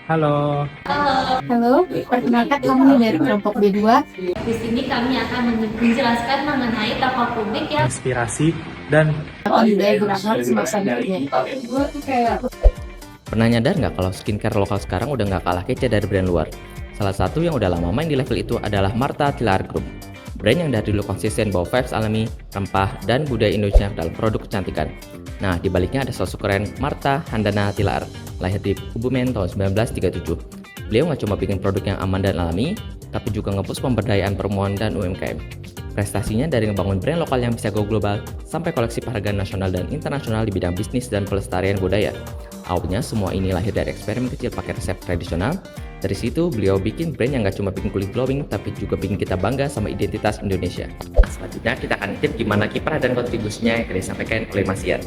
Halo, Halo, perkenalkan kami dari kelompok B2. Di sini kami akan menjelaskan mengenai tokoh publik yang inspirasi dan Budaya gerakan semasa dunia. Pernah nyadar nggak kalau skincare lokal sekarang udah nggak kalah kece dari brand luar? Salah satu yang udah lama main di level itu adalah Martha Tilaar Group. Brand yang dari dulu konsisten bawa vibes alami, rempah, dan budaya Indonesia dalam produk kecantikan. Nah, di baliknya ada sosok keren Martha Handana Tilaar, lahir di Kebumen tahun 1937. Beliau nggak cuma bikin produk yang aman dan alami, tapi juga nge-push pemberdayaan perempuan dan UMKM. Prestasinya dari ngebangun brand lokal yang bisa go global, sampai koleksi penghargaan nasional dan internasional di bidang bisnis dan pelestarian budaya. Awalnya semua ini lahir dari eksperimen kecil pakai resep tradisional. Dari situ beliau bikin brand yang gak cuma bikin kulit glowing, tapi juga bikin kita bangga sama identitas Indonesia. Selanjutnya kita akan tip gimana kiprah dan kontribusinya yang disampaikan oleh Mas Ian.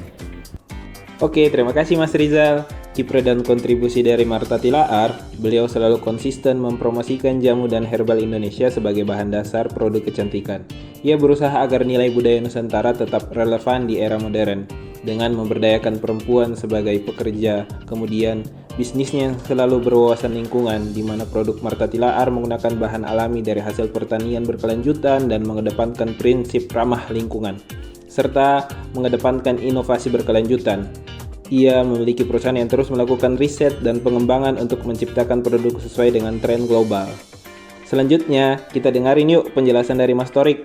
Oke, terima kasih Mas Rizal. Kiprah dan kontribusi dari Martha Tilaar, beliau selalu konsisten mempromosikan jamu dan herbal Indonesia sebagai bahan dasar produk kecantikan. Ia berusaha agar nilai budaya Nusantara tetap relevan di era modern, dengan memberdayakan perempuan sebagai pekerja. Kemudian, bisnisnya selalu berwawasan lingkungan, di mana produk Martha Tilaar menggunakan bahan alami dari hasil pertanian berkelanjutan dan mengedepankan prinsip ramah lingkungan, serta mengedepankan inovasi berkelanjutan. Ia memiliki perusahaan yang terus melakukan riset dan pengembangan untuk menciptakan produk sesuai dengan tren global. Selanjutnya, kita dengarin yuk penjelasan dari Mas Torik.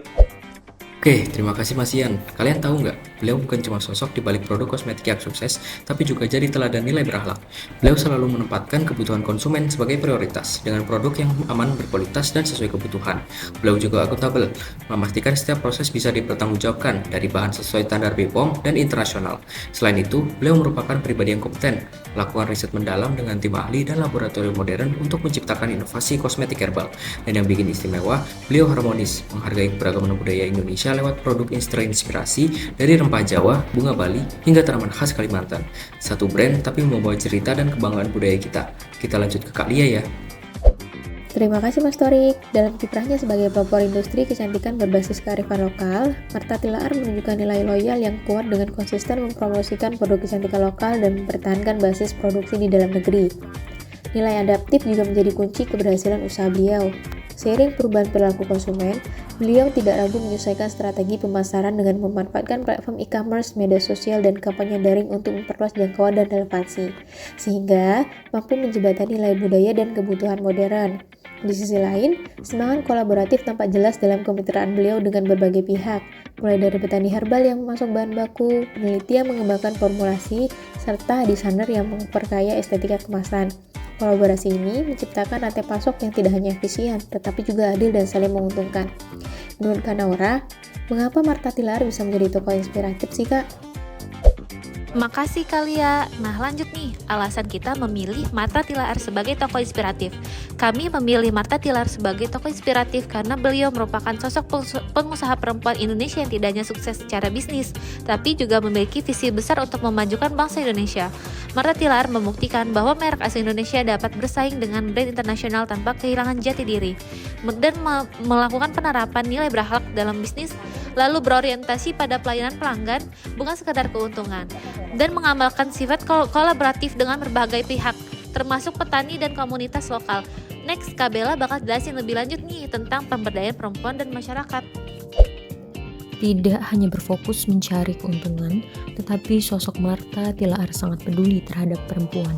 Oke, terima kasih Mas Ian. Kalian tahu nggak, beliau bukan cuma sosok di balik produk kosmetik yang sukses, tapi juga jadi teladan nilai berakhlak. Beliau selalu menempatkan kebutuhan konsumen sebagai prioritas, dengan produk yang aman, berkualitas, dan sesuai kebutuhan. Beliau juga akuntabel, memastikan setiap proses bisa dipertanggungjawabkan dari bahan sesuai standar BPOM dan internasional. Selain itu, beliau merupakan pribadi yang kompeten, melakukan riset mendalam dengan tim ahli dan laboratorium modern untuk menciptakan inovasi kosmetik herbal. Dan yang bikin istimewa, beliau harmonis, menghargai keberagaman budaya Indonesia lewat produk terinspirasi dari rempah Jawa, bunga Bali, hingga tanaman khas Kalimantan. Satu brand tapi membawa cerita dan kebanggaan budaya kita. Kita lanjut ke Kak Lia ya. Terima kasih Mas Torik. Dalam kiprahnya sebagai pelopor industri kecantikan berbasis kearifan lokal, Martha Tilaar menunjukkan nilai loyal yang kuat dengan konsisten mempromosikan produk kecantikan lokal dan mempertahankan basis produksi di dalam negeri. Nilai adaptif juga menjadi kunci keberhasilan usaha beliau. Seiring perubahan perilaku konsumen, beliau tidak ragu menyesuaikan strategi pemasaran dengan memanfaatkan platform e-commerce, media sosial, dan kampanye daring untuk memperluas jangkauan dan relevansi, sehingga mampu menjembatani nilai budaya dan kebutuhan modern. Di sisi lain, semangat kolaboratif tampak jelas dalam kemitraan beliau dengan berbagai pihak, mulai dari petani herbal yang memasok bahan baku, peneliti yang mengembangkan formulasi, serta desainer yang memperkaya estetika kemasan. Kolaborasi ini menciptakan rantai pasok yang tidak hanya efisien, tetapi juga adil dan saling menguntungkan. Menurut Kak Naura, mengapa Martha Tilaar bisa menjadi tokoh inspiratif sih Kak? Makasih Kalia. Nah lanjut nih, alasan kita memilih Martha Tilaar sebagai tokoh inspiratif. Kami memilih Martha Tilaar sebagai tokoh inspiratif karena beliau merupakan sosok pengusaha perempuan Indonesia yang tidak hanya sukses secara bisnis, tapi juga memiliki visi besar untuk memajukan bangsa Indonesia. Martha Tilaar membuktikan bahwa merek asli Indonesia dapat bersaing dengan brand internasional tanpa kehilangan jati diri, dan melakukan penerapan nilai berakhlak dalam bisnis, lalu berorientasi pada pelayanan pelanggan, bukan sekadar keuntungan, dan mengamalkan sifat kolaboratif dengan berbagai pihak, termasuk petani dan komunitas lokal. Next, Kak Bella bakal jelasin lebih lanjut nih tentang pemberdayaan perempuan dan masyarakat. Tidak hanya berfokus mencari keuntungan, tetapi sosok Martha Tilaar sangat peduli terhadap perempuan,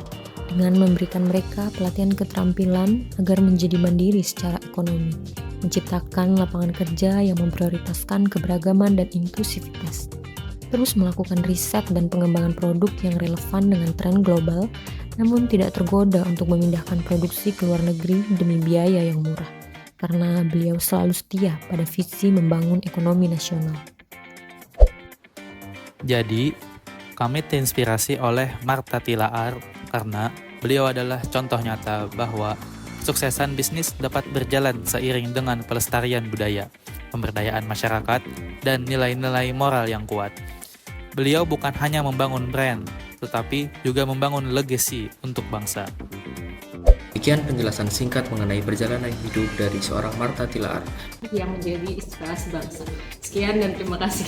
dengan memberikan mereka pelatihan keterampilan agar menjadi mandiri secara ekonomi, menciptakan lapangan kerja yang memprioritaskan keberagaman dan inklusivitas, terus melakukan riset dan pengembangan produk yang relevan dengan tren global, namun tidak tergoda untuk memindahkan produksi ke luar negeri demi biaya yang murah, karena beliau selalu setia pada visi membangun ekonomi nasional. jadi kami terinspirasi oleh Martha Tilaar karena beliau adalah contoh nyata bahwa kesuksesan bisnis dapat berjalan seiring dengan pelestarian budaya, pemberdayaan masyarakat, dan nilai-nilai moral yang kuat. Beliau bukan hanya membangun brand, tetapi juga membangun legacy untuk bangsa. Demikian penjelasan singkat mengenai perjalanan hidup dari seorang Martha Tilaar Yang menjadi inspirasi bangsa. Sekian dan terima kasih.